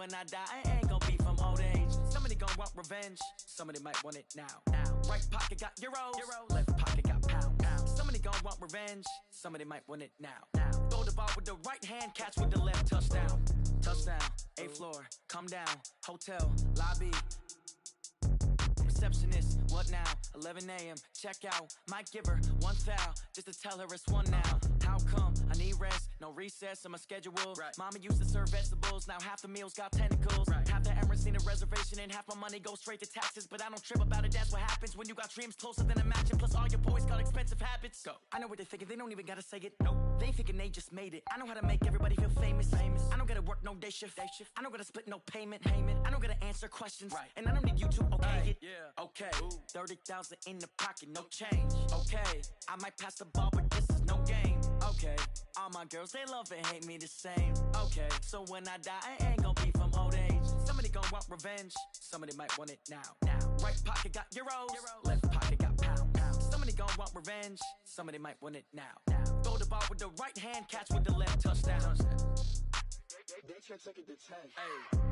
when I die, I ain't gon' be from old age. Somebody gon' want revenge, somebody might want it now. Right pocket got euros, left pocket got pounds. Somebody gon' want revenge, somebody might want it now. Throw the ball with the right hand, catch with the left, touchdown. Touchdown, 8th floor, come down, hotel, lobby. Receptionist, what now? 11 a.m. check out. Might give her one foul just to tell her it's one now. How come? I need rest, no recess in my schedule. Mama used to serve vegetables, now half the meals got tentacles. Half the Emirates need a reservation and half my money goes straight to taxes. But I don't trip about it, that's what happens when you got dreams closer than a match. And plus all your boys got expensive habits. Go. I know what they're thinking, they don't even gotta say it. Nope. They thinking they just made it. I know how to make everybody feel famous. I don't gotta work no day shift. I don't gotta split no payment. I don't gotta answer questions. And I don't need you to okay it. Okay, 30,000 in the pocket, no change. Okay, I might pass the ball, but this is no game. Okay, all my girls, they love and hate me the same. Okay, so when I die, I ain't gon' be from old age. Somebody gon' want revenge, somebody might want it now. Right pocket got euros, left pocket got pounds. Somebody gon' want revenge, somebody might want it now. Throw the ball with the right hand, catch with the left, touchdown. They can't take it to 10. Hey.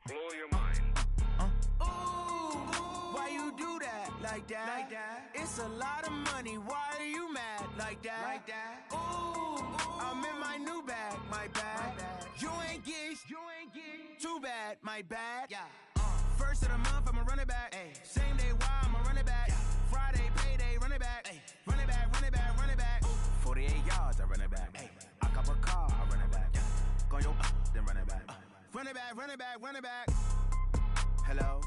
Blow your mind. Ooh, why you do that like that? It's a lot of money. Why are you mad like that? Ooh, I'm in my new bag, my bad. You ain't get too bad, my bad. Yeah. First of the month, I'ma run it back. Same day, why I'ma run it back. Friday, payday, run it back. Run it back, run it back, run it back. 48 yards, I run it back. I cop a car, I run it back. Go yo, then run it back. Run it back, run it back, run it back. Hello?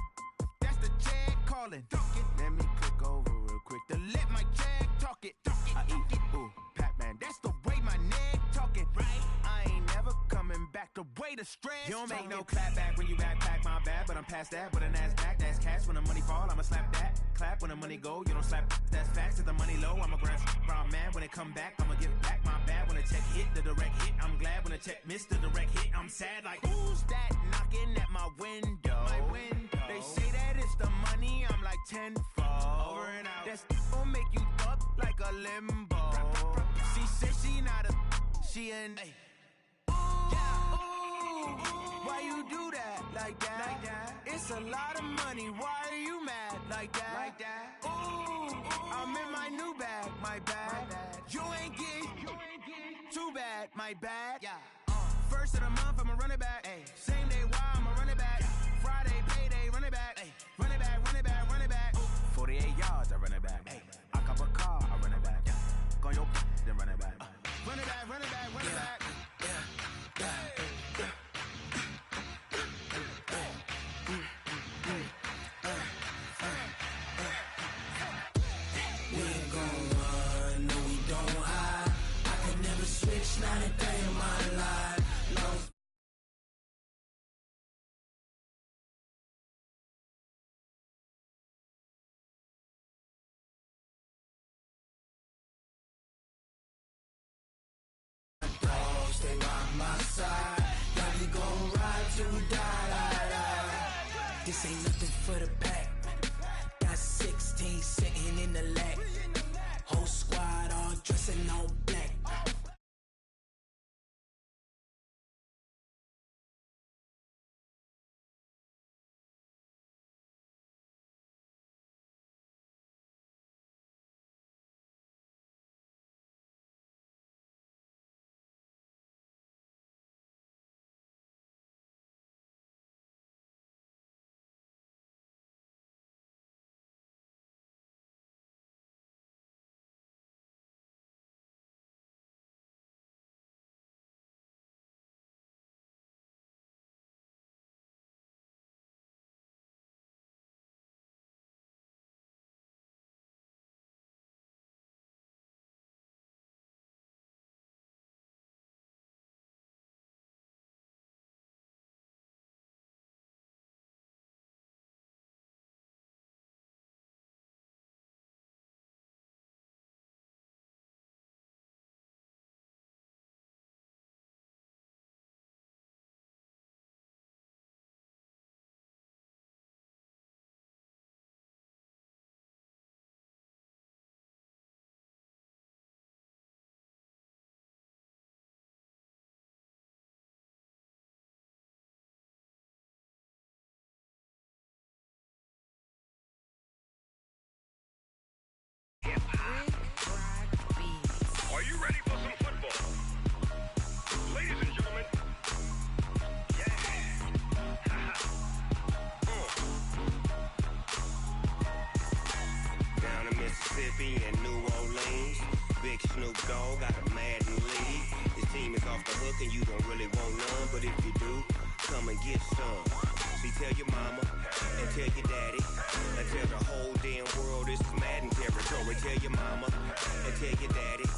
That's the check calling. Let me click over real quick to let my check talk it. I eat it, ooh, Pac-Man. That's the way my neck talking. Right? I ain't never coming back the way the stress. You don't make no clap back when you backpack, my bad. But I'm past that with an ass back. That's cash when the money fall, I'ma slap that. Clap when the money go, you don't slap. That's facts. If the money low, I'ma grab brown man. When it come back, I'ma give back my bad. When the check hit, the direct hit. I'm glad when the check missed the direct hit. I'm sad like, who's that knocking at my window? They say that it's the money, I'm like tenfold. Over and out. That's gon' make you up like a limbo. She said she not a, she an. Why you do that like that? It's a lot of money. Why are you mad like that? Ooh, I'm in my new bag, my bad. You ain't get too bad, my bad. Yeah. First of the month, I'ma run it back. Same day, why I'ma run it back. Friday, payday, run it back. Run it back, run it back, run it back. 48 yards, I run it back. I cop a car, I run it back. Go yo, then run it back. Run it back, run it back, run it back. We ain't gon' run, no we don't hide. I could never switch, not a day in my life. No. Stay by my side. Yeah, we gon' ride till we die. This ain't nothing for the pack. Got 16 sitting in the lap. Whole squad all dressing all black. Mississippi and New Orleans. Big Snoop Dogg got a Madden league. His team is off the hook and you don't really want none, but if you do, come and get some. See, tell your mama and tell your daddy and tell the whole damn world this is Madden territory. Tell your mama and tell your daddy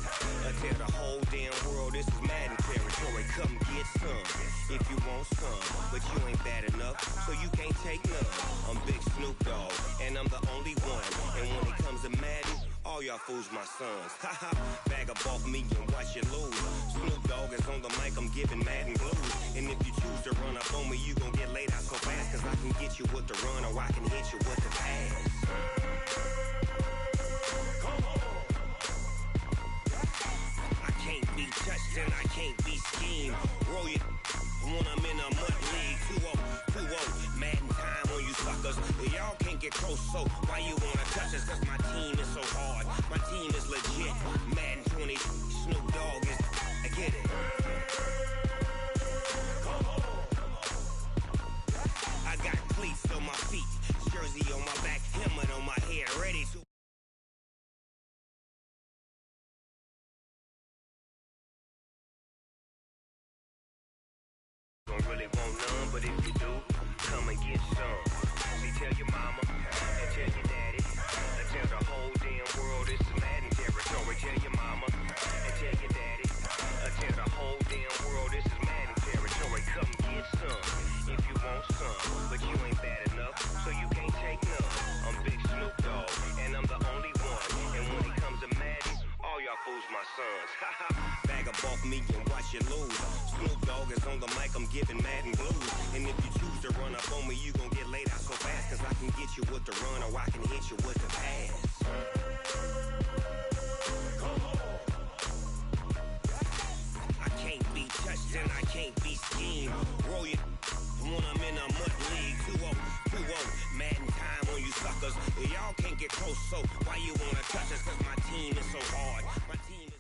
and tell the whole damn world this is Madden territory. Come get some if you want some, but you ain't bad enough, so you can't take none. I'm Big Snoop Dogg and I'm the only one, and when it comes to Madden, all y'all fools my sons. Haha, bag up off me and watch you lose. Snoop Dogg is on the mic, I'm giving Madden blues. And if you choose to run up on me, you gon' get laid out so fast, cause I can get you with the run or I can hit you with the pass. Come on. I can't be touched and I can't be schemed. Roll you when I'm in a mud league. 2-0, Madden time on you suckers. Y'all can't get close, so why you wanna touch us? Cause my team is so hard, my team is legit. Madden 20, Snoop Dogg is, I get it. Come on. I got cleats on my feet, jersey on my back, helmet on my head, ready to. Don't really want none, but if you do, come and get some. See, tell your mama and tell your daddy and tell the whole damn world this is Madden territory. Tell your mama and tell your daddy and tell the whole damn world this is Madden territory. Come get some if you want some, but you ain't bad enough, so you can't take none. I'm Big Snoop Dogg and I'm the only one, and when it comes to Madden, all y'all fools my sons. Haha, bag up off me and watch you lose. Snoop Dogg is on the mic, I'm giving Madden blues. And if you choose to run up on me, you gon' get laid out so fast, cause I can get you with the run or I can hit you with the pass. Come on. I can't be touched and I can't be schemed. Roll you when I'm in a mud league. 2-0, Madden time on you suckers. Y'all can't get close, so why you wanna touch us? Cause my team is so hard. My team is.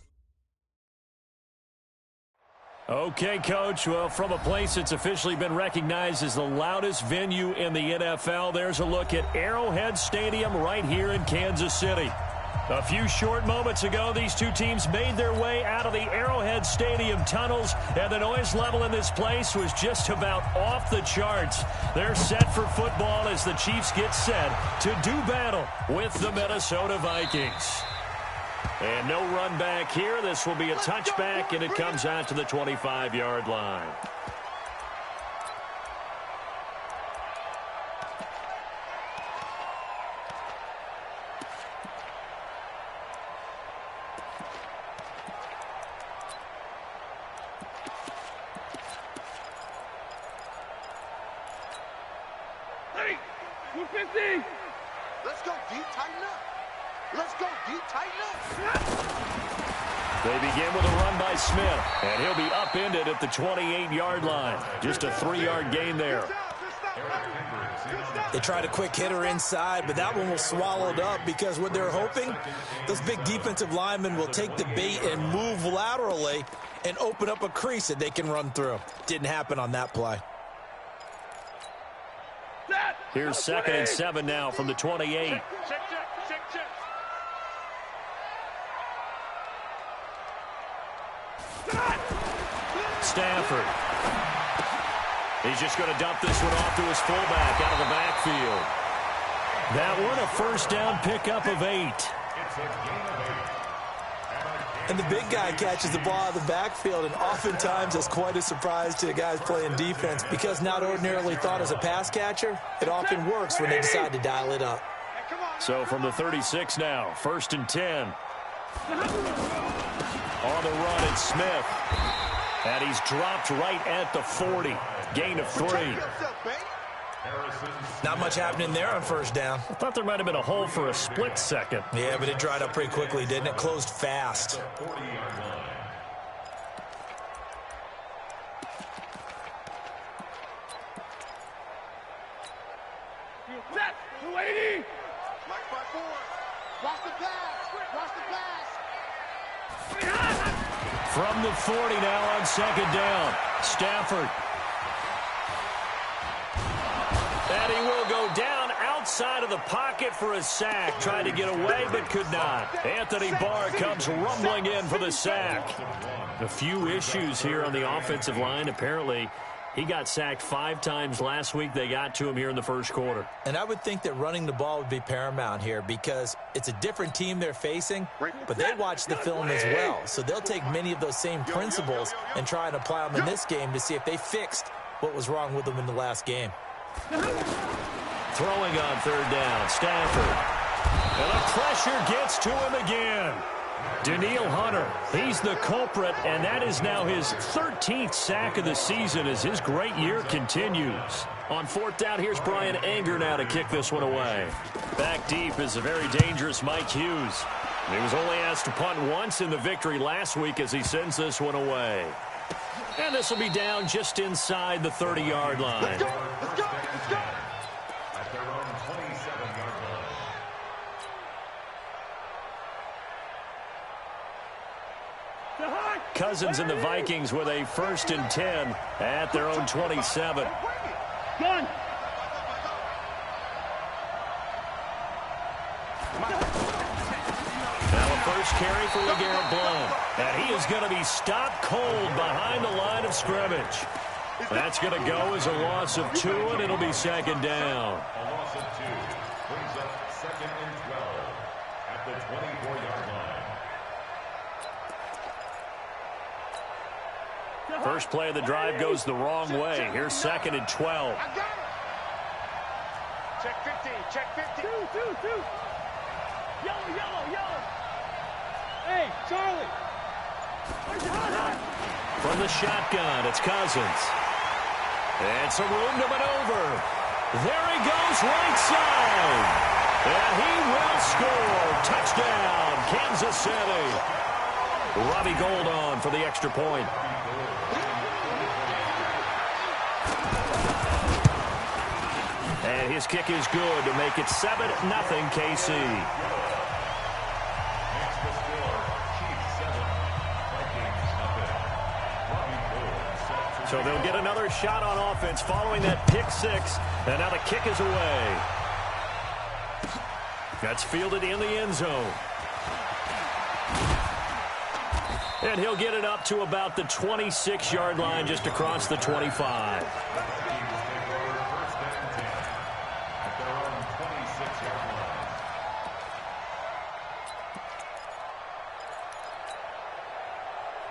Okay, Coach. Well, from a place that's officially been recognized as the loudest venue in the NFL, there's a look at Arrowhead Stadium right here in Kansas City. A few short moments ago, these two teams made their way out of the Arrowhead Stadium tunnels, and the noise level in this place was just about off the charts. They're set for football as the Chiefs get set to do battle with the Minnesota Vikings. And no run back here. This will be a touchback, and it comes out to the 25-yard line. Hey, 250. Let's go deep, tighten up. Let's go deep, tighten up. They begin with a run by Smith, and he'll be upended at the 28-yard line. Just a 3-yard gain there. They tried a quick hitter inside, but that one was swallowed up because what they're hoping, those big defensive linemen will take the bait and move laterally and open up a crease that they can run through. Didn't happen on that play. Here's 2nd and 7 now from the 28. Stafford. He's just going to dump this one off to his fullback out of the backfield. That one a first down pickup of 8. And the big guy catches the ball out of the backfield, and oftentimes that's quite a surprise to the guys playing defense because not ordinarily thought as a pass catcher, it often works when they decide to dial it up. So from the 36 now, 1st and 10. On the run, it's Smith. And he's dropped right at the 40. Gain of 3. Not much happening there on first down. I thought there might have been a hole for a split second. Yeah, but it dried up pretty quickly, didn't it? Closed fast. Set, 280. Mike by 4. Watch the pass. Watch the pass. From the 40 now on 2nd down. Stafford. And he will go down inside of the pocket for a sack. Tried to get away, but could not. Anthony Barr comes rumbling in for the sack. A few issues here on the offensive line. Apparently, he got sacked 5 times last week. They got to him here in the first quarter. And I would think that running the ball would be paramount here because it's a different team they're facing, but they watch the film as well. So they'll take many of those same principles and try and apply them in this game to see if they fixed what was wrong with them in the last game. Throwing on third down, Stafford. And the pressure gets to him again. Danielle Hunter, he's the culprit, and that is now his 13th sack of the season as his great year continues. On fourth down, here's Brian Anger now to kick this one away. Back deep is a very dangerous Mike Hughes. He was only asked to punt once in the victory last week as he sends this one away. And this will be down just inside the 30-yard line. Let's go, let's go, let's go. At their own 27-yard line. Cousins and the Vikings with a 1st and 10 at their own 27. Gun. Now a first carry for LeGarrette Blount. And he is going to be stopped cold behind the line of scrimmage. That's going to go as a loss of 2, and it'll be second down. A loss of 2 brings up 2nd and 12 at the 24-yard line. First play of the drive goes the wrong way. Here's 2nd and 12. I got it. Check 15, check 15. Two. Yellow. Hey, Charlie. From the shotgun, it's Cousins. And some room to maneuver. There he goes, right side. And he will score. Touchdown, Kansas City. Robbie Gould on for the extra point. And his kick is good to make it 7-0 KC. So they'll get another shot on offense following that pick 6. And now the kick is away. That's fielded in the end zone. And he'll get it up to about the 26-yard line just across the 25.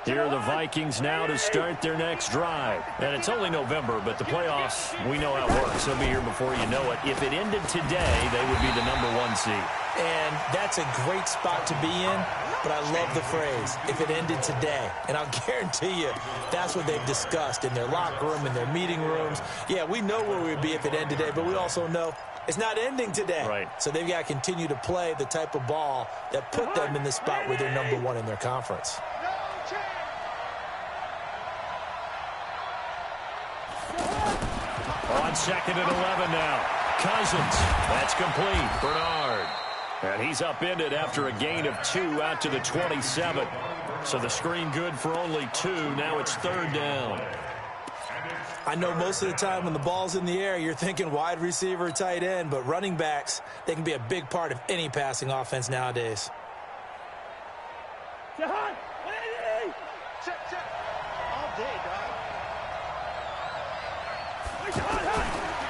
Here are the Vikings now to start their next drive. And it's only November, but the playoffs, we know how it works. They'll be here before you know it. If it ended today, they would be the #1 seed. And that's a great spot to be in, but I love the phrase, if it ended today. And I'll guarantee you, that's what they've discussed in their locker room, in their meeting rooms. Yeah, we know where we'd be if it ended today, but we also know it's not ending today. Right. So they've got to continue to play the type of ball that put them in the spot where they're #1 in their conference. On 2nd and 11 now. Cousins. That's complete. Bernard. And he's upended after a gain of 2 out to the 27. So the screen good for only 2. Now it's 3rd down. I know most of the time when the ball's in the air, you're thinking wide receiver, tight end, but running backs, they can be a big part of any passing offense nowadays. Check. All day, dog.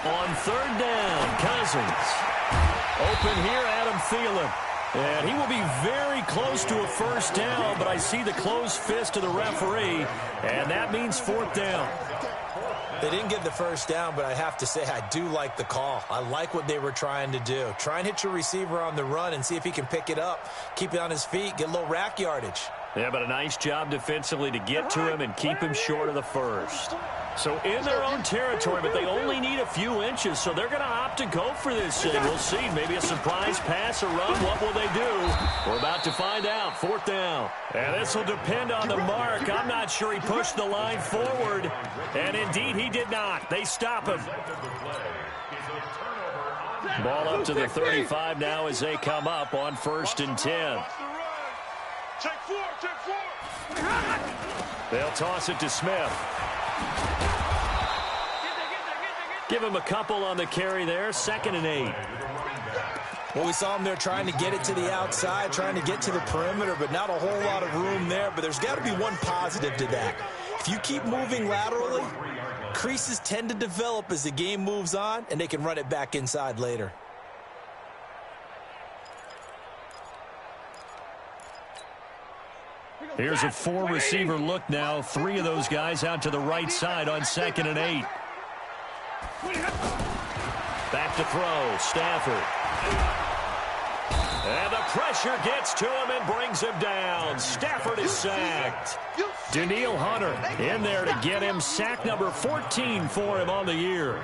On 3rd down, Cousins. Open here, Adam Thielen. And he will be very close to a first down, but I see the closed fist of the referee, and that means 4th down. They didn't get the first down, but I have to say I do like the call. I like what they were trying to do. Try and hit your receiver on the run and see if he can pick it up, keep it on his feet, get a little rack yardage. Yeah, but a nice job defensively to get to him and keep him short of the first. So in their own territory, but they only need a few inches, so they're going to opt to go for this. And we'll see. Maybe a surprise pass or run. What will they do? We're about to find out. 4th down. And this will depend on the mark. I'm not sure he pushed the line forward. And indeed, he did not. They stop him. Ball up to the 35 now as they come up on 1st and 10. Check 4. They'll toss it to Smith. Give him a couple on the carry there. 2nd and 8. Well, we saw him there trying to get it to the outside, trying to get to the perimeter, but not a whole lot of room there. But there's got to be one positive to that. If you keep moving laterally, creases tend to develop as the game moves on, and they can run it back inside later. Here's a 4-receiver look now. 3 of those guys out to the right side on 2nd and 8. Back to throw, Stafford. And the pressure gets to him and brings him down. Stafford is sacked. Danielle Hunter in there to get him. Sack number 14 for him on the year.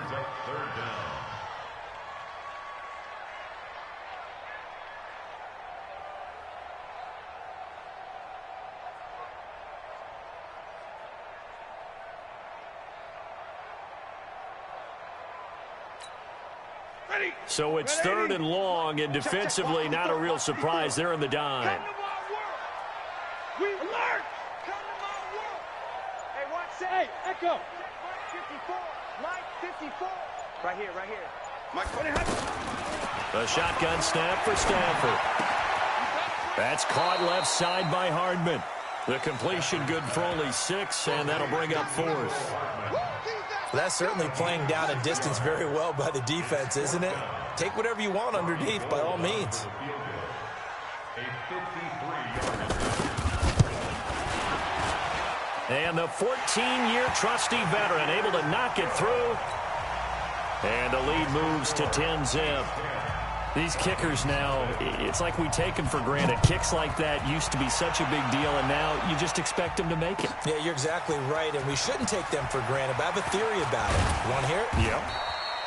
So it's 3rd and long, and defensively not a real surprise. They're in the dime. Hey, Echo. 54. Mike, 54. Right here, right here. Mike, The shotgun snap for Stafford. That's caught left side by Hardman. The completion good for only 6, and that'll bring up 4th. Well, that's certainly playing down and distance very well by the defense, isn't it? Take whatever you want underneath, by all means. And the 14-year trusty veteran able to knock it through. And the lead moves to 10-zip. These kickers now, it's like we take them for granted. Kicks like that used to be such a big deal, and now you just expect them to make it. Yeah, you're exactly right, and we shouldn't take them for granted, but I have a theory about it. You want to hear it? Yep.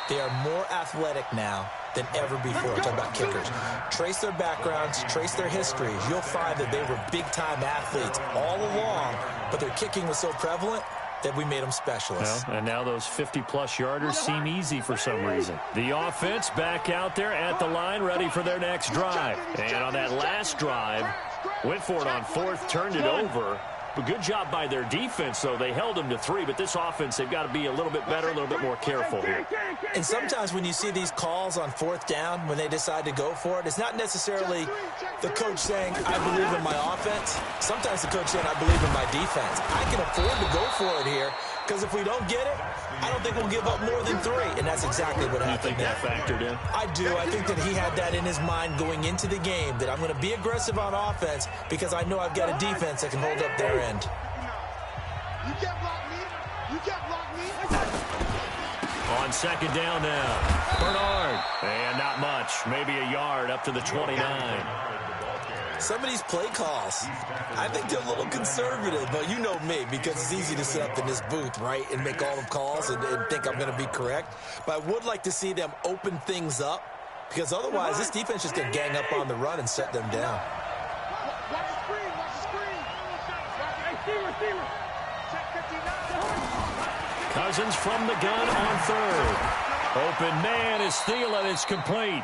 They are more athletic now than ever before. Talk about kickers. Trace their backgrounds, trace their histories. You'll find that they were big-time athletes all along, but their kicking was so prevalent that we made them specialists. Well, and now those 50-plus yarders seem easy for some reason. The offense back out there at the line, ready for their next drive. And on that last drive, went for it on 4th, turned it over. But good job by their defense, though. They held them to 3, but this offense, they've got to be a little bit better, a little bit more careful here. And sometimes when you see these calls on 4th down, when they decide to go for it, it's not necessarily the coach saying, I believe in my offense. Sometimes the coach saying, I believe in my defense. I can afford to go for it here, because if we don't get it, I don't think we'll give up more than 3. And that's exactly what happened. You think that factored in? I do. I think that he had that in his mind going into the game, that I'm going to be aggressive on offense because I know I've got a defense that can hold up their end. You can't block me. You can't block me. On 2nd down now, Bernard. And not much. Maybe a yard up to the 29. Some of these play calls, I think they're a little conservative, but you know me, because it's easy to sit up in this booth, right, and make all the calls and think I'm going to be correct. But I would like to see them open things up, because otherwise this defense is going to gang up on the run and shut them down. Watch the screen. Watch the screen. Receiver. Check 59. Cousins from the gun on 3rd. Open man is Thielen. It's complete.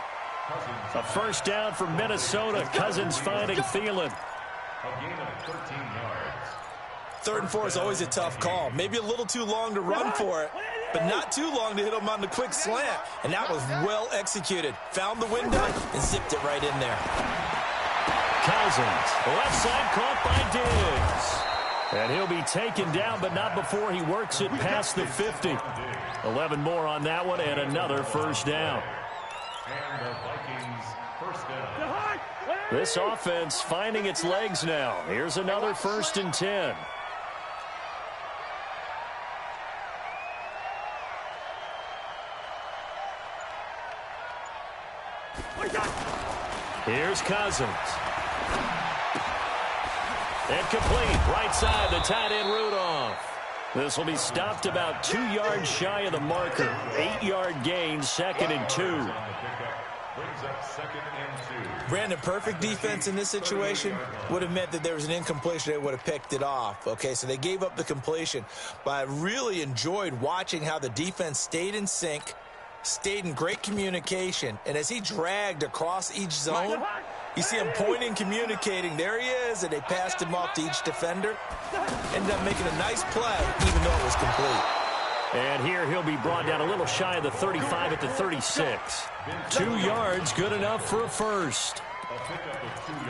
A 1st down for Minnesota. Cousins finding Thielen. A gain of 13 yards. 3rd and 4 is always a tough call. Maybe a little too long to run for it, but not too long to hit him on the quick slant. And that was well executed. Found the window and zipped it right in there. Cousins, left side caught by Diggs. And he'll be taken down, but not before he works it past the 50. 11 more on that one, and another 1st down. And the Vikings 1st down. This offense finding its legs now. Here's another 1st and 10. Here's Cousins. And complete. Right side, the tight end Rudolph. This will be stopped about 2 yards shy of the marker. 8-yard gain, 2nd and 2. Brings up 2nd and 2. Brandon, perfect defense in this situation would have meant that there was an incompletion. They would have picked it off. Okay, so they gave up the completion. But I really enjoyed watching how the defense stayed in sync, stayed in great communication. And as he dragged across each zone, you see him pointing, communicating. There he is, and they passed him off to each defender. Ended up making a nice play, even though it was complete. And here he'll be brought down a little shy of the 35 at the 36. 2 yards, good enough for a first.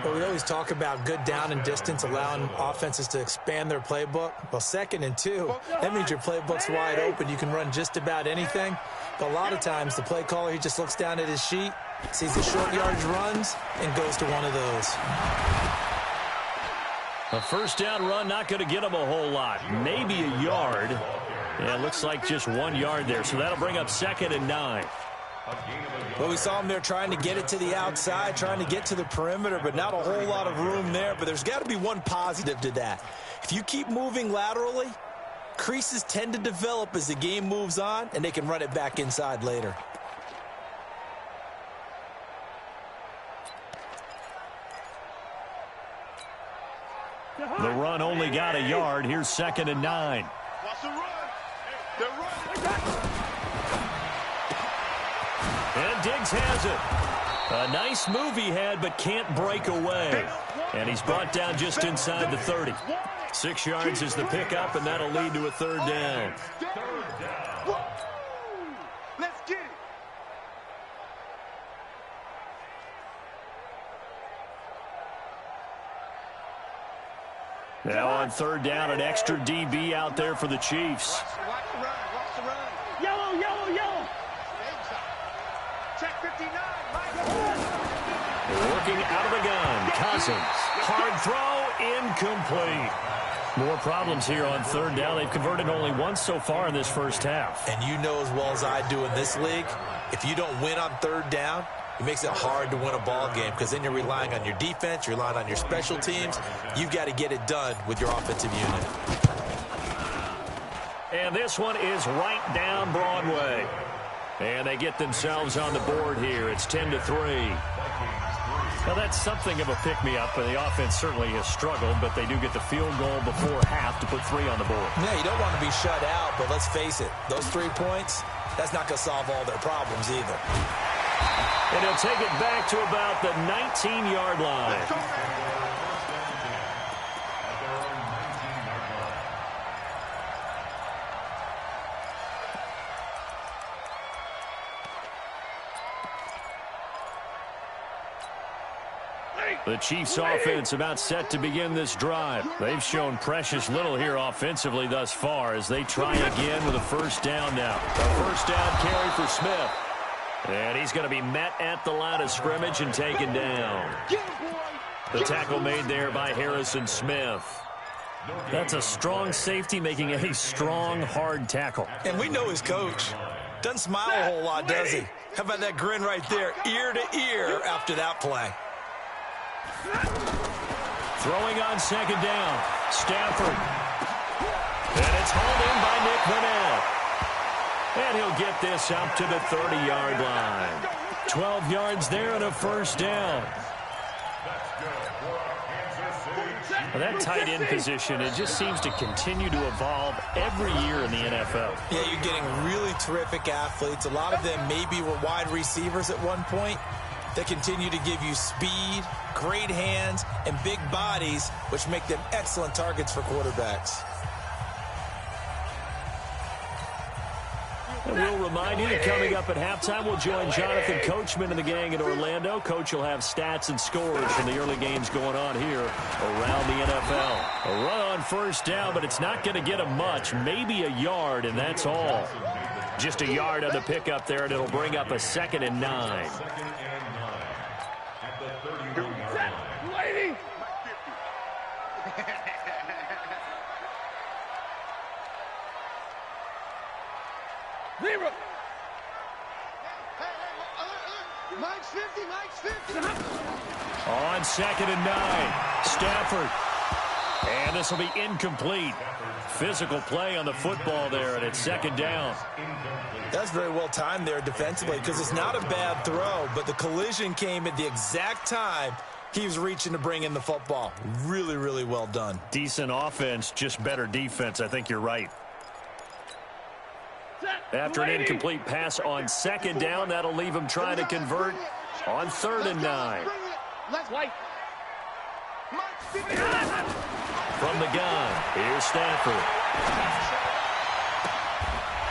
Well, we always talk about good down and distance, allowing offenses to expand their playbook. Well, 2nd and 2, that means your playbook's wide open. You can run just about anything. But a lot of times, the play caller, he just looks down at his sheet, sees the short yardage runs, and goes to one of those. A first down run, not going to get him a whole lot. Maybe a yard. Yeah, it looks like just 1 yard there. So that'll bring up 2nd and 9. Well, we saw him there trying to get it to the outside, trying to get to the perimeter, but not a whole lot of room there. But there's got to be one positive to that. If you keep moving laterally, creases tend to develop as the game moves on, and they can run it back inside later. The run only got a yard. Here's 2nd and 9. Watch the run. They're running. And Diggs has it. A nice move he had, but can't break away. And he's brought down just inside the 30. 6 yards is the pickup, and that'll lead to a 3rd down. Let's get it. Now on 3rd down, an extra DB out there for the Chiefs. Watch the run. Watch the run. Yellow, yellow, yellow. Check 59. Working out of the gun. Cousins. Hard throw. Incomplete. More problems here on 3rd down. They've converted only once so far in this first half. And you know as well as I do in this league, if you don't win on 3rd down, it makes it hard to win a ball game because then you're relying on your defense, you're relying on your special teams. You've got to get it done with your offensive unit. And this one is right down Broadway. And they get themselves on the board here. It's 10-3. Now, that's something of a pick-me-up, and the offense certainly has struggled, but they do get the field goal before half to put 3 on the board. Yeah, you don't want to be shut out, but let's face it, those 3 points, that's not going to solve all their problems either. And he'll take it back to about the 19-yard line. The Chiefs offense about set to begin this drive. They've shown precious little here offensively thus far as they try again with a first down now. A first down carry for Smith. And he's going to be met at the line of scrimmage and taken down. The tackle made there by Harrison Smith. That's a strong safety making a strong, hard tackle. And we know his coach. Doesn't smile a whole lot, does he? How about that grin right there, ear to ear after that play? Throwing on 2nd down. Stafford. And it's hauled in by Nick Vannett. And he'll get this up to the 30-yard line. 12 yards there and a first down. Well, that tight end position, it just seems to continue to evolve every year in the NFL. Yeah, you're getting really terrific athletes. A lot of them maybe were wide receivers at one point. They continue to give you speed, great hands, and big bodies, which make them excellent targets for quarterbacks. And we'll remind you that coming up at halftime, we'll join Jonathan Coachman and the gang in Orlando. Coach will have stats and scores from the early games going on here around the NFL. A run on first down, but it's not going to get him much. Maybe a yard, and that's all. Just a yard on the pickup there, and it'll bring up a 2nd and 9. Lady! Zero! Mike's 50, Mike's 50. On 2nd and 9, Stafford. And this will be incomplete. Physical play on the football there, and it's 2nd down. That's very well timed there defensively because it's not a bad throw, but the collision came at the exact time he was reaching to bring in the football. Really, really well done. Decent offense, just better defense. I think you're right. After an incomplete pass on 2nd down, that'll leave him trying to convert on 3rd and 9. From the gun, here's Stafford.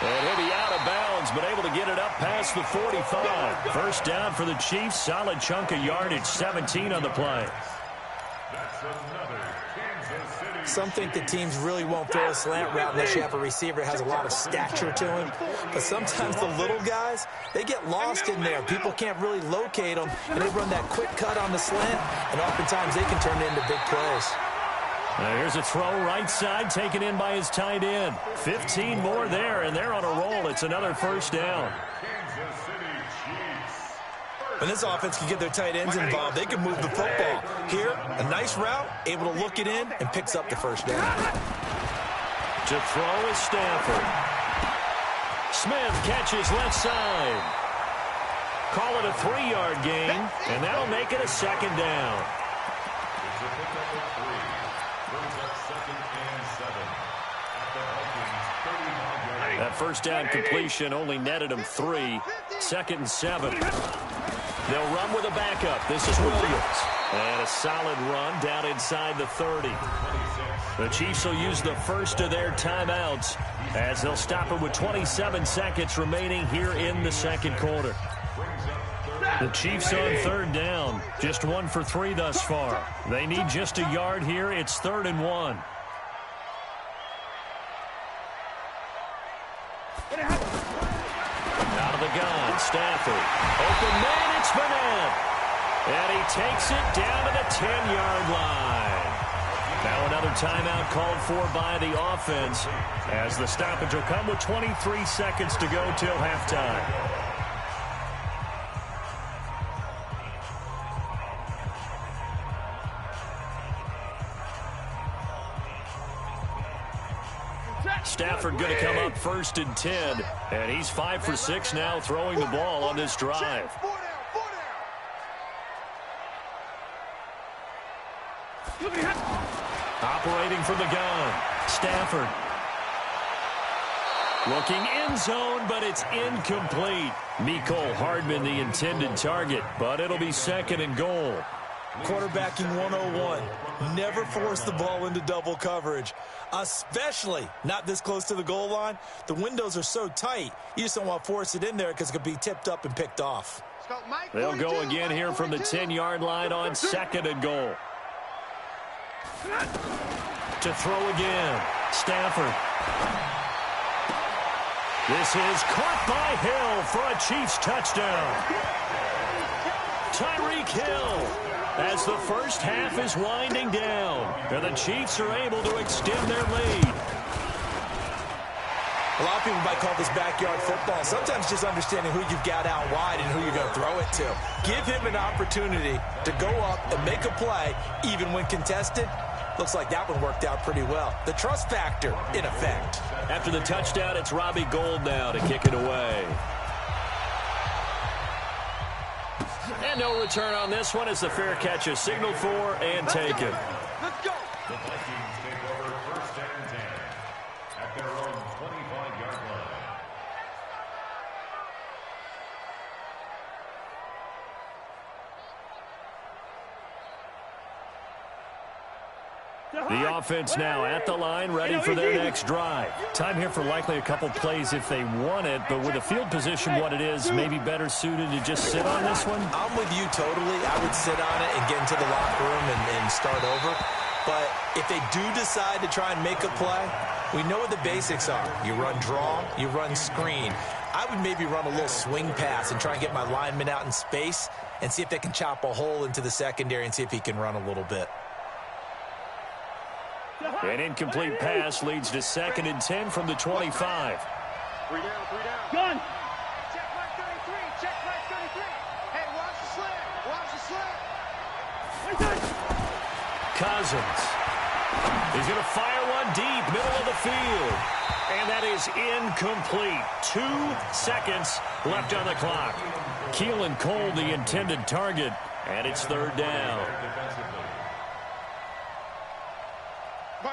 And he'll be out of bounds, but able to get it up past the 45. First down for the Chiefs. Solid chunk of yardage, 17 on the play. Some think the teams really won't throw a slant route unless you have a receiver that has a lot of stature to him. But sometimes the little guys, they get lost in there. People can't really locate them, and they run that quick cut on the slant, and oftentimes they can turn it into big plays. Here's a throw right side, taken in by his tight end. 15 more there, and they're on a roll. It's another first down. When this offense can get their tight ends involved, they can move the football. Here, a nice route, able to look it in, and picks up the first down. To throw is Stafford. Smith catches left side. Call it a 3-yard gain, and that'll make it a second down. That first down completion only netted him 3. 2nd and 7. They'll run with a backup. This is Williams. And a solid run down inside the 30. The Chiefs will use the first of their timeouts as they'll stop it with 27 seconds remaining here in the second quarter. The Chiefs on third down. Just 1 for 3 thus far. They need just a yard here. It's 3rd and 1. Out of the gun, Stafford. Open man, it's Burnett. And he takes it down to the 10-yard line. Now another timeout called for by the offense as the stoppage will come with 23 seconds to go till halftime. Stafford going to come up 1st and 10, and he's 5 for 6 now throwing the ball on this drive. Operating from the gun, Stafford. Looking end zone, but it's incomplete. Mecole Hardman the intended target, but it'll be 2nd and goal. Quarterbacking 101. Never force the ball into double coverage, especially not this close to the goal line. The windows are so tight, you just don't want to force it in there because it could be tipped up and picked off. They'll go again here from the 10-yard line on 2nd and goal. To throw again, Stafford. This is caught by Hill for a Chiefs touchdown. Tyreek Hill. As the first half is winding down, and the Chiefs are able to extend their lead. A lot of people might call this backyard football. Sometimes just understanding who you've got out wide and who you're going to throw it to. Give him an opportunity to go up and make a play, even when contested. Looks like that one worked out pretty well. The trust factor in effect. After the touchdown, it's Robbie Gould now to kick it away. And no return on this one as the fair catch is signaled for and taken. Let's go. The Vikings take over 1st and 10 at their own 25-yard line. The offense now at the line, ready for their next drive. Time here for likely a couple plays if they want it, but with the field position what it is, maybe better suited to just sit on this one? I'm with you totally. I would sit on it and get into the locker room and start over. But if they do decide to try and make a play, we know what the basics are. You run draw, you run screen. I would maybe run a little swing pass and try and get my lineman out in space and see if they can chop a hole into the secondary and see if he can run a little bit. An incomplete pass leads to 2nd and 10 from the 25. 3 down, 3 down. Gun. Check right 33. Check right 33. Hey, watch the slant. Watch the slant. Cousins. He's going to fire one deep, middle of the field. And that is incomplete. 2 seconds left on the clock. Keelan Cole, the intended target, and it's 3rd down.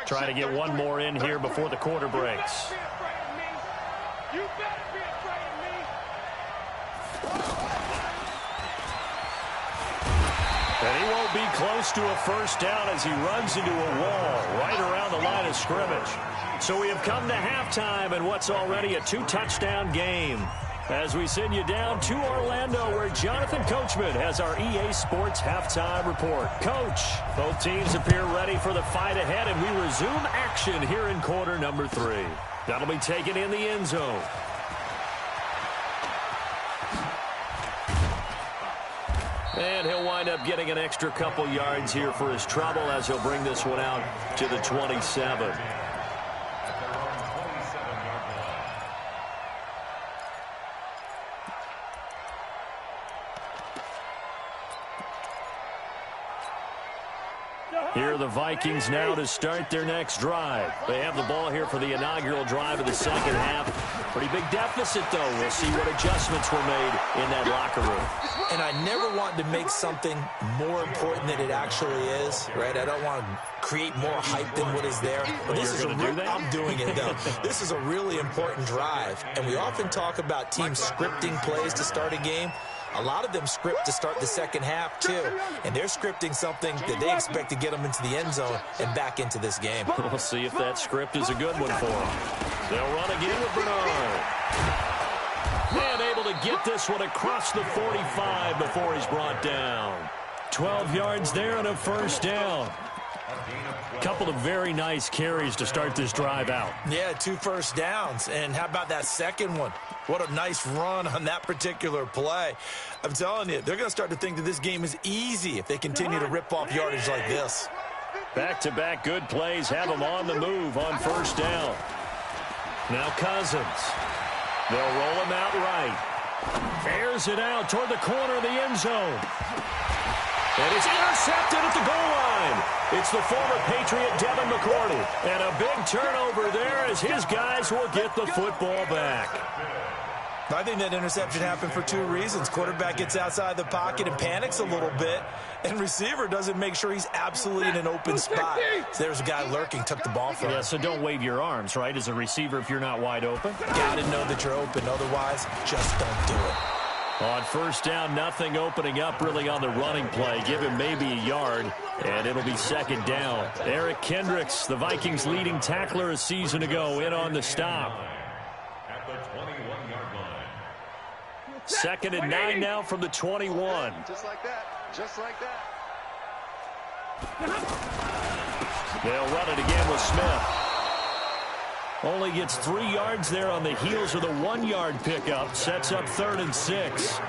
Trying to get one more in here before the quarter breaks. You better be afraid of me. And he won't be close to a first down as he runs into a wall right around the line of scrimmage. So we have come to halftime in what's already a 2-touchdown game. As we send you down to Orlando, where Jonathan Coachman has our EA Sports halftime report. Coach, both teams appear ready for the fight ahead, and we resume action here in quarter number 3. That'll be taken in the end zone. And he'll wind up getting an extra couple yards here for his trouble as he'll bring this one out to the 27. Here are the Vikings now to start their next drive. They have the ball here for the inaugural drive of the second half. Pretty big deficit, though. We'll see what adjustments were made in that locker room. And I never want to make something more important than it actually is, right? I don't want to create more hype than what is there. But this is I'm doing it, though. This is a really important drive. And we often talk about teams scripting plays to start a game. A lot of them script to start the second half, too. And they're scripting something that they expect to get them into the end zone and back into this game. We'll see if that script is a good one for them. They'll run again with Bernard. And able to get this one across the 45 before he's brought down. 12 yards there and a first down. Couple of very nice carries to start this drive out. Yeah, 2 first downs. And how about that second one? What a nice run on that particular play. I'm telling you, they're going to start to think that this game is easy if they continue to rip off yardage like this. Back-to-back good plays have them on the move on first down. Now Cousins. They'll roll him out right. Airs it out toward the corner of the end zone. And it's intercepted at the goal line. It's the former Patriot Devin McCourty. And a big turnover there as his guys will get the football back. I think that interception happened for 2 reasons. Quarterback gets outside the pocket and panics a little bit. And receiver doesn't make sure he's absolutely in an open spot. So there's a guy lurking, took the ball from him. Yeah, so don't wave your arms, right, as a receiver if you're not wide open. Got to know that you're open. Otherwise, just don't do it. On first down, nothing opening up really on the running play. Give him maybe a yard, and it'll be second down. Eric Kendricks, the Vikings' leading tackler a season ago, in on the stop. At the 21-yard line. Second and 9 now from the 21. Just like that. Just like that. They'll run it again with Smith. Only gets 3 yards there on the heels of the 1-yard pickup. Sets up 3rd and 6.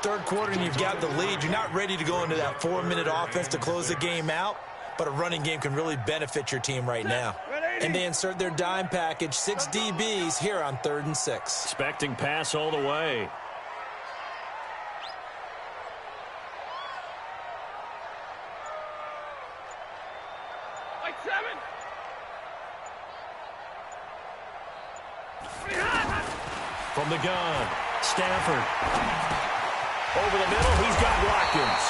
Third quarter and you've got the lead. You're not ready to go into that 4-minute offense to close the game out, but a running game can really benefit your team right now. And they insert their dime package, 6 DBs here on 3rd and 6. Expecting pass all the way. From the gun, Stafford. Over the middle, he's got Watkins.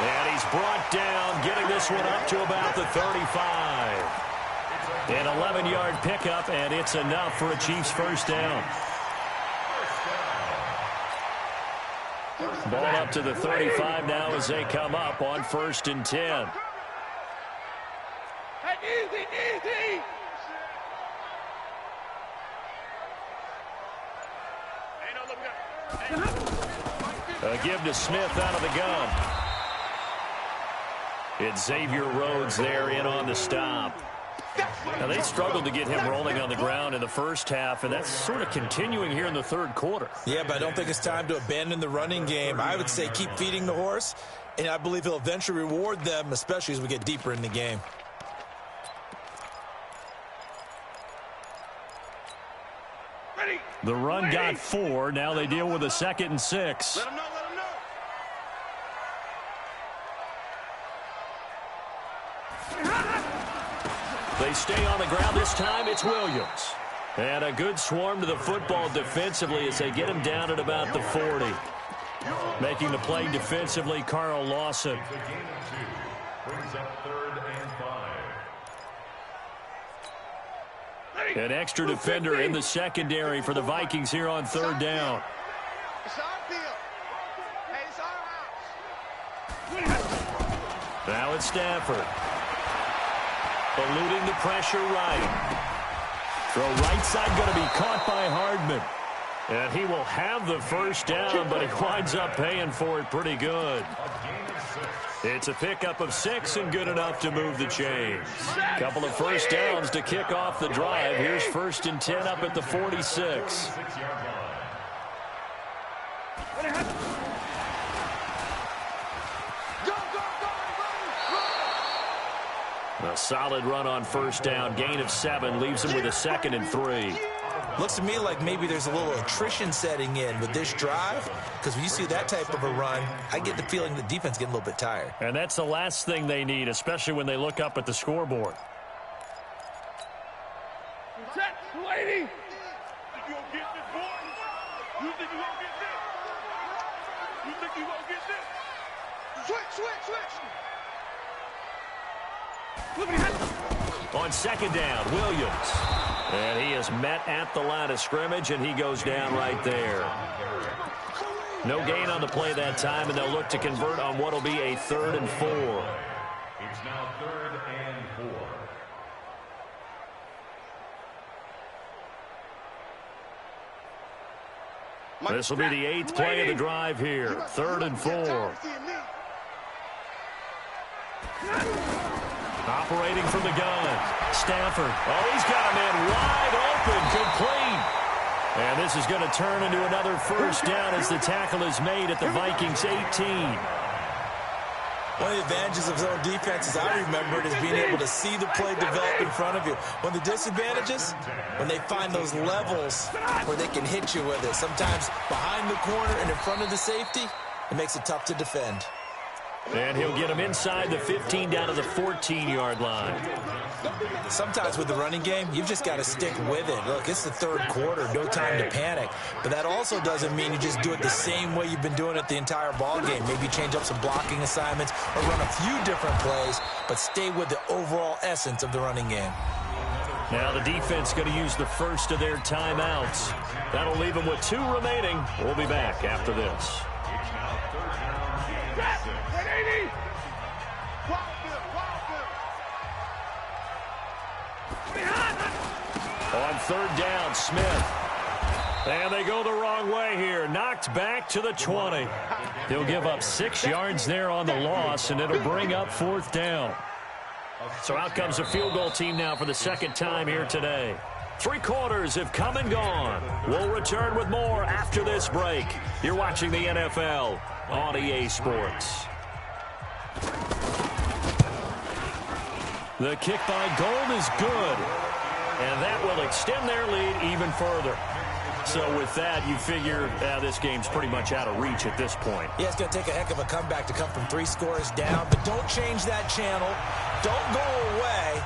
And he's brought down, getting this one up to about the 35. An 11-yard pickup, and it's enough for a Chiefs first down. Ball up to the 35 now as they come up on 1st and 10. Easy, easy. A give to Smith out of the gun. It's Xavier Rhodes there in on the stop. Now, they struggled to get him rolling on the ground in the first half, and that's sort of continuing here in the third quarter. Yeah, but I don't think it's time to abandon the running game. I would say keep feeding the horse, and I believe he'll eventually reward them, especially as we get deeper in the game. The run got 4. Now they deal with a 2nd and 6. Let him know, let him know. They stay on the ground this time. It's Williams. And a good swarm to the football defensively as they get him down at about the 40. Making the play defensively, Carl Lawson. The game of 2 brings up 3rd and 5. An extra defender in the secondary for the Vikings here on 3rd down. It's our field. Hey, it's our house. Now it's Stafford. Eluding the pressure right. Throw right side going to be caught by Hardman. And he will have the first down, but he winds up paying for it pretty good. It's a pickup of 6 and good enough to move the chains. Couple of first downs to kick off the drive. Here's 1st and 10 up at the 46. A solid run on 1st down. Gain of 7 leaves him with a 2nd and 3. Looks to me like maybe there's a little attrition setting in with this drive, because when you see that type of a run, I get the feeling the defense getting a little bit tired. And that's the last thing they need, especially when they look up at the scoreboard. Set, 280. You gonna get this, boy? You think you gonna get this? You think you gonna get this? Switch. On 2nd down, Williams. And he is met at the line of scrimmage, and he goes down right there. No gain on the play that time, and they'll look to convert on what will be a 3rd and 4. It's now 3rd and 4. This will be the 8th play of the drive here. 3rd and 4. Operating from the gun. Stafford. Oh, he's got a man wide open. Complete. And this is going to turn into another 1st down as the tackle is made at the Vikings 18. One of the advantages of zone defense, as I remember it, is being able to see the play develop in front of you. One of the disadvantages, when they find those levels where they can hit you with it. Sometimes behind the corner and in front of the safety, it makes it tough to defend. And he'll get him inside the 15 down to the 14-yard line. Sometimes with the running game, you've just got to stick with it. Look, it's the 3rd quarter, no time to panic. But that also doesn't mean you just do it the same way you've been doing it the entire ball game. Maybe change up some blocking assignments or run a few different plays, but stay with the overall essence of the running game. Now the defense going to use the first of their timeouts. That'll leave them with 2 remaining. We'll be back after this. On 3rd down, Smith. And they go the wrong way here. Knocked back to the 20. They'll give up 6 yards there on the loss, and it'll bring up 4th down. So out comes the field goal team now for the 2nd time here today. 3 quarters have come and gone. We'll return with more after this break. You're watching the NFL on EA Sports. The kick by Gold is good, and that will extend their lead even further. So with that, you figure this game's pretty much out of reach at this point. Yeah, it's going to take a heck of a comeback to come from 3 scores down, but don't change that channel. Don't go away.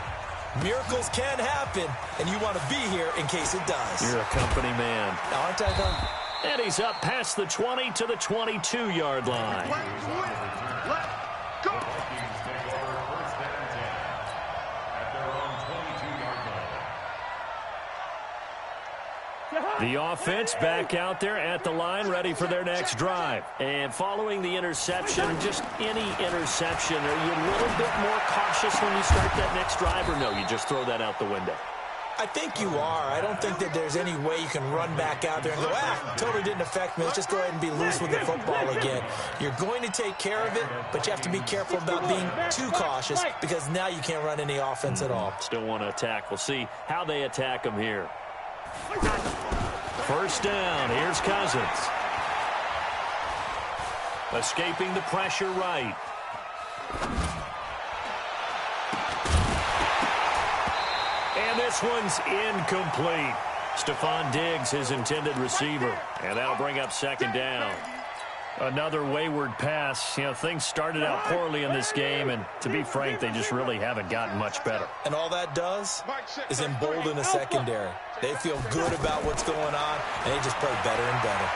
Miracles can happen, and you want to be here in case it does. You're a company man. Now, aren't I though? And he's up past the 20 to the 22-yard line. Let's go. The offense back out there at the line, ready for their next drive. And following the interception, just any interception, are you a little bit more cautious when you start that next drive, or no, you just throw that out the window? I think you are. I don't think that there's any way you can run back out there and go, totally didn't affect me. Let's just go ahead and be loose with the football again. You're going to take care of it, but you have to be careful about being too cautious because now you can't run any offense at all. Still want to attack. We'll see how they attack them here. 1st down. Here's Cousins. Escaping the pressure right. And this one's incomplete. Stephon Diggs, his intended receiver. And that'll bring up 2nd down. Another wayward pass. You know, things started out poorly in this game, and to be frank, they just really haven't gotten much better. And all that does is embolden the secondary. They feel good about what's going on, and they just play better and better.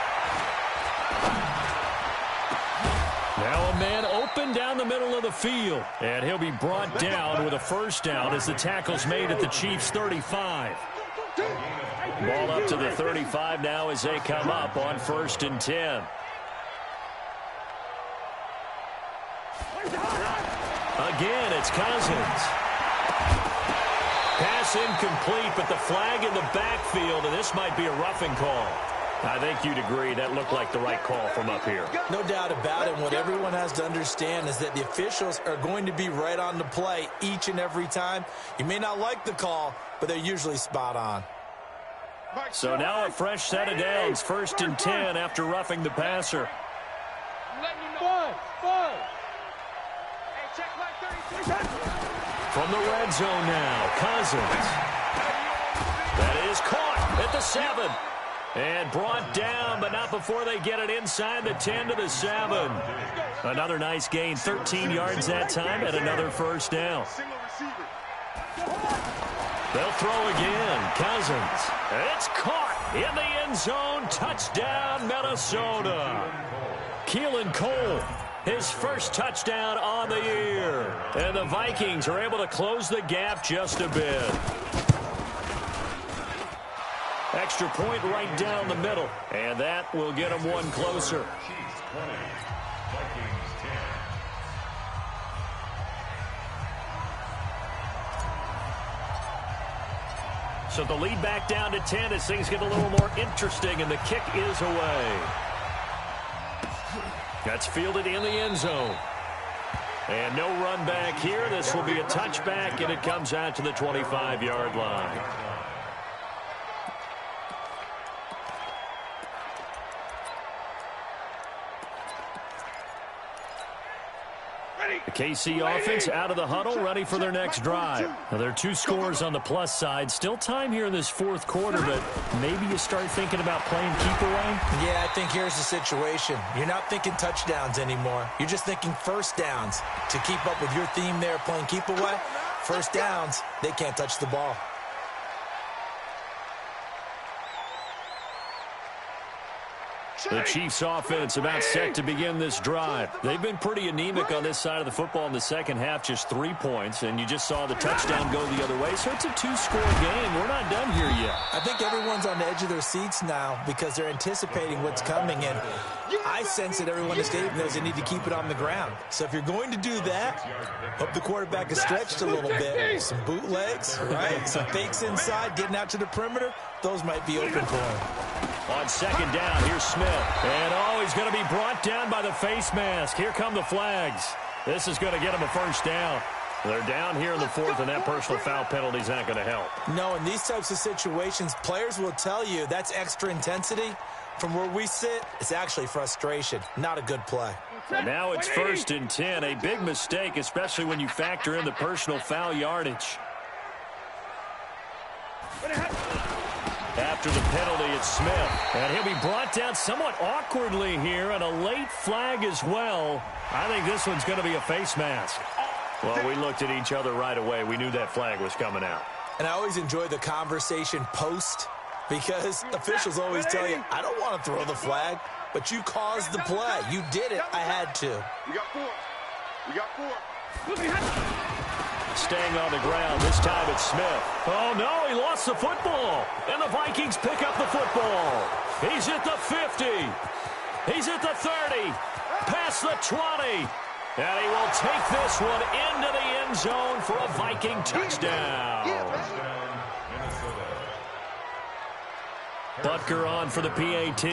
Now a man open down the middle of the field, and he'll be brought down with a 1st down as the tackle's made at the Chiefs' 35. Ball up to the 35 now as they come up on 1st and 10. Again, it's Cousins. Pass incomplete, but the flag in the backfield, and this might be a roughing call. I think you'd agree that looked like the right call from up here. No doubt about it. What everyone has to understand is that the officials are going to be right on the play each and every time. You may not like the call, but they're usually spot on. So now a fresh set of downs, 1st and 10 after roughing the passer. From the red zone now, Cousins. That is caught at the 7. And brought down, but not before they get it inside the 10 to the 7. Another nice gain, 13 yards that time, and another first down. They'll throw again. Cousins. It's caught in the end zone. Touchdown, Minnesota. Keelan Cole, his first touchdown on the year. And the Vikings are able to close the gap just a bit. Extra point right down the middle. And that will get them one closer. So the lead back down to 10 as things get a little more interesting, and the kick is away. That's fielded in the end zone. And no run back here. This will be a touchback, and it comes out to the 25-yard line. The KC offense out of the huddle, ready for their next drive. Now, there are 2 scores on the plus side. Still time here in this 4th quarter, but maybe you start thinking about playing keep away? Yeah, I think here's the situation. You're not thinking touchdowns anymore. You're just thinking first downs. To keep up with your theme there, playing keep away, first downs, they can't touch the ball. The Chiefs offense about set to begin this drive. They've been pretty anemic on this side of the football in the second half, just 3 points, and you just saw the touchdown go the other way, so it's a 2-score game. We're not done here yet. I think everyone's on the edge of their seats now because they're anticipating what's coming, and I sense that everyone is getting knows they need to keep it on the ground. So if you're going to do that, hope the quarterback is stretched a little bit. Some bootlegs, right? Some fakes inside, getting out to the perimeter. Those might be open for him. On second down, here's Smith. And, he's going to be brought down by the face mask. Here come the flags. This is going to get him a first down. They're down here in the 4th, and that personal foul penalty is not going to help. No, in these types of situations, players will tell you that's extra intensity. From where we sit, it's actually frustration. Not a good play. And now it's 1st and 10. A big mistake, especially when you factor in the personal foul yardage. After the penalty, it's Smith. And he'll be brought down somewhat awkwardly here, and a late flag as well. I think this one's going to be a face mask. Well, we looked at each other right away. We knew that flag was coming out. And I always enjoy the conversation post, because officials always tell you, I don't want to throw the flag, but you caused the play. You did it. I had to. We got 4. We got 4. Staying on the ground, this time it's Smith. Oh, no, he lost the football. And the Vikings pick up the football. He's at the 50. He's at the 30. Past the 20. And he will take this one into the end zone for a Viking touchdown. Butker on for the PAT.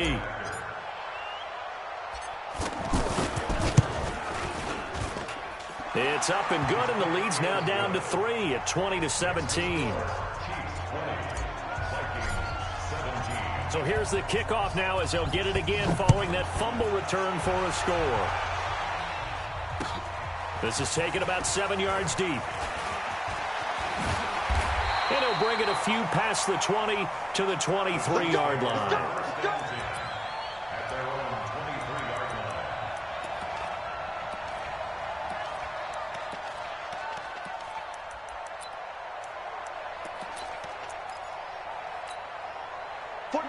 It's up and good, and the lead's now down to 3 at 20-17. So here's the kickoff now as they'll get it again following that fumble return for a score. This is taken about 7 yards deep. And he'll bring it a few past the 20 to the 23-yard line.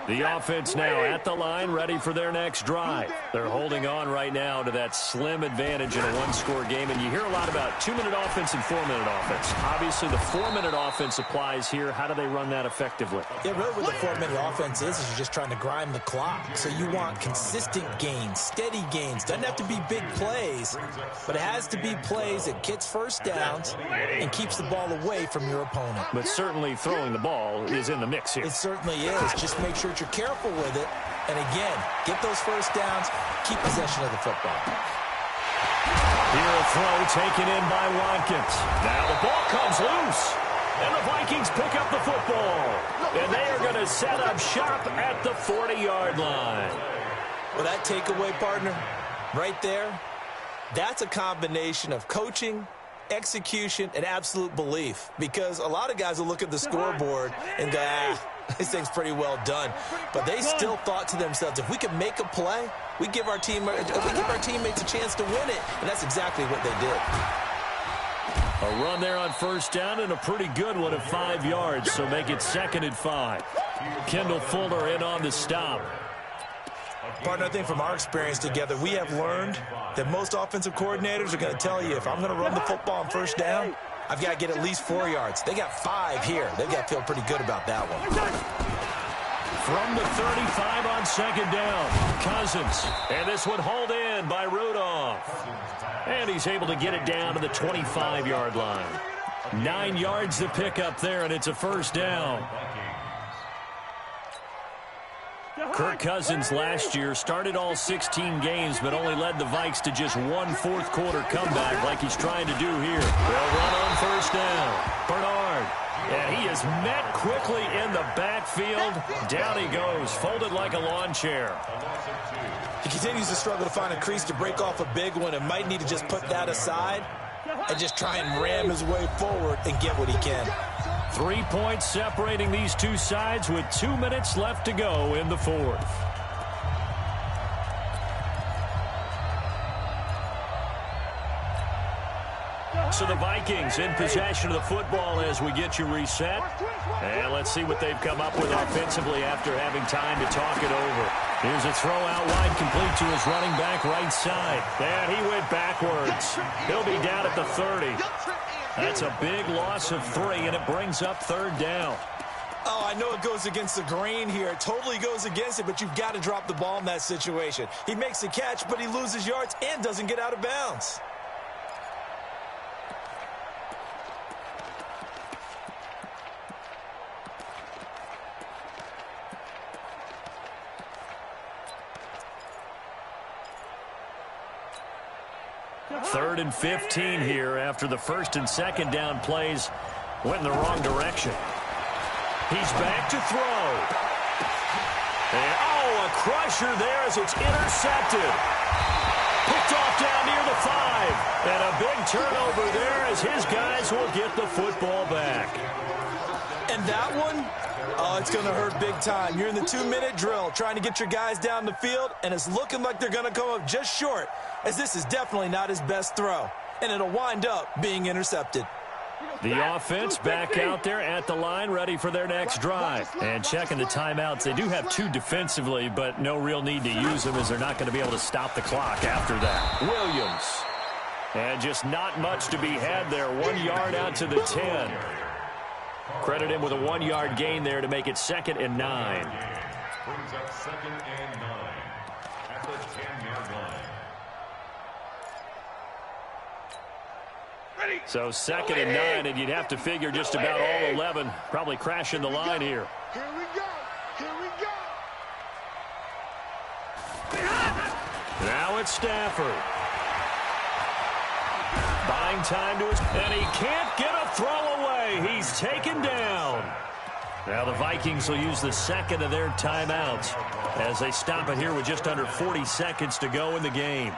The offense now at the line, ready for their next drive. They're holding on right now to that slim advantage in a one-score game, and you hear a lot about 2-minute offense and 4-minute offense. Obviously, the 4-minute offense applies here. How do they run that effectively? Yeah, really what the 4-minute offense is you're just trying to grind the clock. So you want consistent gains, steady gains. Doesn't have to be big plays, but it has to be plays that gets first downs and keeps the ball away from your opponent. But certainly throwing the ball is in the mix here. It certainly is. Just make sure you're careful with it. And again, get those first downs, keep possession of the football. Here a throw taken in by Watkins. Now the ball comes loose. And the Vikings pick up the football. And they are going to set up shop at the 40-yard line. Well, that takeaway, partner, right there, that's a combination of coaching, execution, and absolute belief. Because a lot of guys will look at the scoreboard and go, this thing's pretty well done. But they still thought to themselves, if we can make a play, we give our teammates a chance to win it. And that's exactly what they did. A run there on first down and a pretty good one at 5 yards, so make it 2nd and 5. Kendall Fuller in on the stop. Partner, I think from our experience together, we have learned that most offensive coordinators are going to tell you, if I'm going to run the football on first down, I've got to get at least 4 yards. They got 5 here. They've got to feel pretty good about that one. From the 35 on 2nd down, Cousins. And this one hauled in by Rudolph. And he's able to get it down to the 25-yard line. 9 yards to pick up there, and it's a first down. Kirk Cousins last year started all 16 games, but only led the Vikes to just one fourth-quarter comeback like he's trying to do here. They'll run on first down. Bernard. And he is met quickly in the backfield. Down he goes, folded like a lawn chair. He continues to struggle to find a crease to break off a big one and might need to just put that aside and just try and ram his way forward and get what he can. 3 points separating these two sides with 2 minutes left to go in the fourth. So the Vikings in possession of the football as we get you reset. And let's see what they've come up with offensively after having time to talk it over. Here's a throw out wide, complete to his running back right side. And he went backwards. He'll be down at the 30. That's a big loss of 3, and it brings up 3rd down. Oh, I know it goes against the grain here. It totally goes against it, but you've got to drop the ball in that situation. He makes a catch, but he loses yards and doesn't get out of bounds. Third and 15 here after the 1st and 2nd down plays went in the wrong direction. He's back to throw. And, a crusher there as it's intercepted. Picked off down near the 5. And a big turnover there as his guys will get the football back. And that one, it's going to hurt big time. You're in the 2-minute drill trying to get your guys down the field, and it's looking like they're going to come up just short, as this is definitely not his best throw, and it'll wind up being intercepted. The offense back out there at the line, ready for their next drive. And checking the timeouts. They do have 2 defensively, but no real need to use them as they're not going to be able to stop the clock after that. Williams. And just not much to be had there. 1 yard out to the 10. Credit him with a 1-yard gain there to make it 2nd and 9. Brings up 2nd and 9 at the 10-yard line. So 2nd and 9, and you'd have to figure just about all 11 probably crashing the line here. Here we go. Here we go. Now it's Stafford. Buying time to his, and he can't get a throw away. He's taken down. Now the Vikings will use the 2nd of their timeouts as they stop it here with just under 40 seconds to go in the game.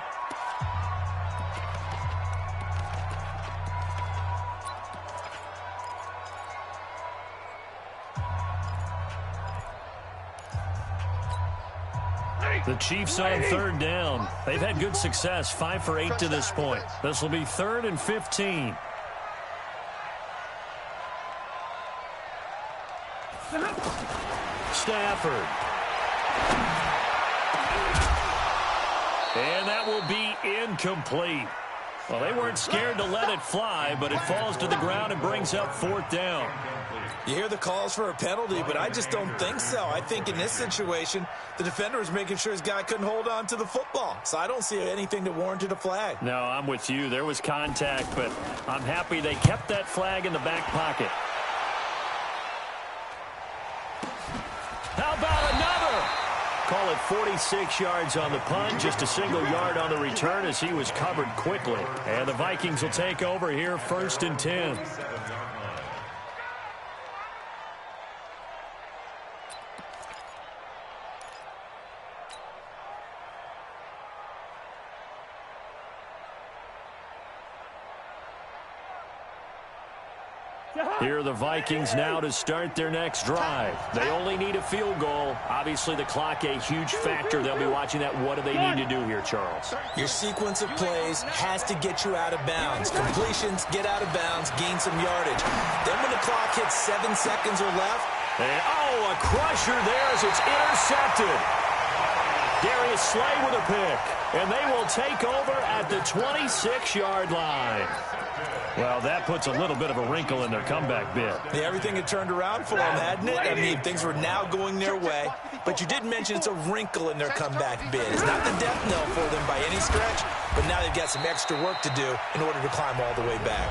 The Chiefs on 3rd down. They've had good success, 5 for 8 to this point. This will be 3rd and 15. Stafford. And that will be incomplete. Well, they weren't scared to let it fly, but it falls to the ground and brings up 4th down. You hear the calls for a penalty, but I just don't think so. I think in this situation, the defender was making sure his guy couldn't hold on to the football. So I don't see anything that warranted a flag. No, I'm with you. There was contact, but I'm happy they kept that flag in the back pocket. How about another? Call it 46 yards on the punt, just a single yard on the return as he was covered quickly. And the Vikings will take over here, 1st and 10. Here are the Vikings now to start their next drive. They only need a field goal. Obviously, the clock a huge factor. They'll be watching that. What do they need to do here, Charles? Your sequence of plays has to get you out of bounds. Completions, get out of bounds, gain some yardage. Then when the clock hits 7 seconds or left. And, a crusher there as it's intercepted. Darius Slay with a pick. And they will take over at the 26-yard line. Well, that puts a little bit of a wrinkle in their comeback bid. Yeah, everything had turned around for them, hadn't it? I mean, things were now going their way. But you did mention it's a wrinkle in their comeback bid. It's not the death knell for them by any stretch, but now they've got some extra work to do in order to climb all the way back.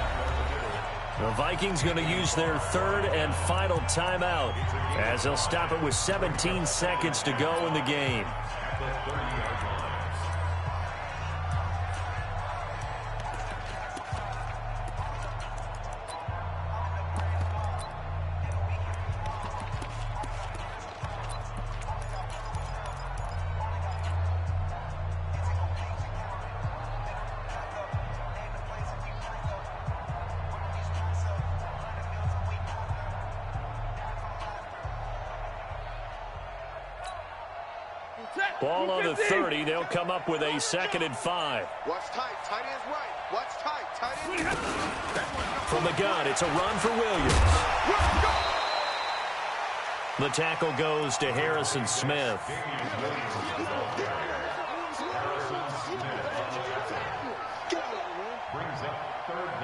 The Vikings going to use their 3rd and final timeout as they'll stop it with 17 seconds to go in the game. Ball on the 30. They'll come up with a 2nd and 5. Watch tight. Tight ends right. Watch tight. Tight ends. From the gun, it's a run for Williams. The tackle goes to Harrison Smith. Brings up 3rd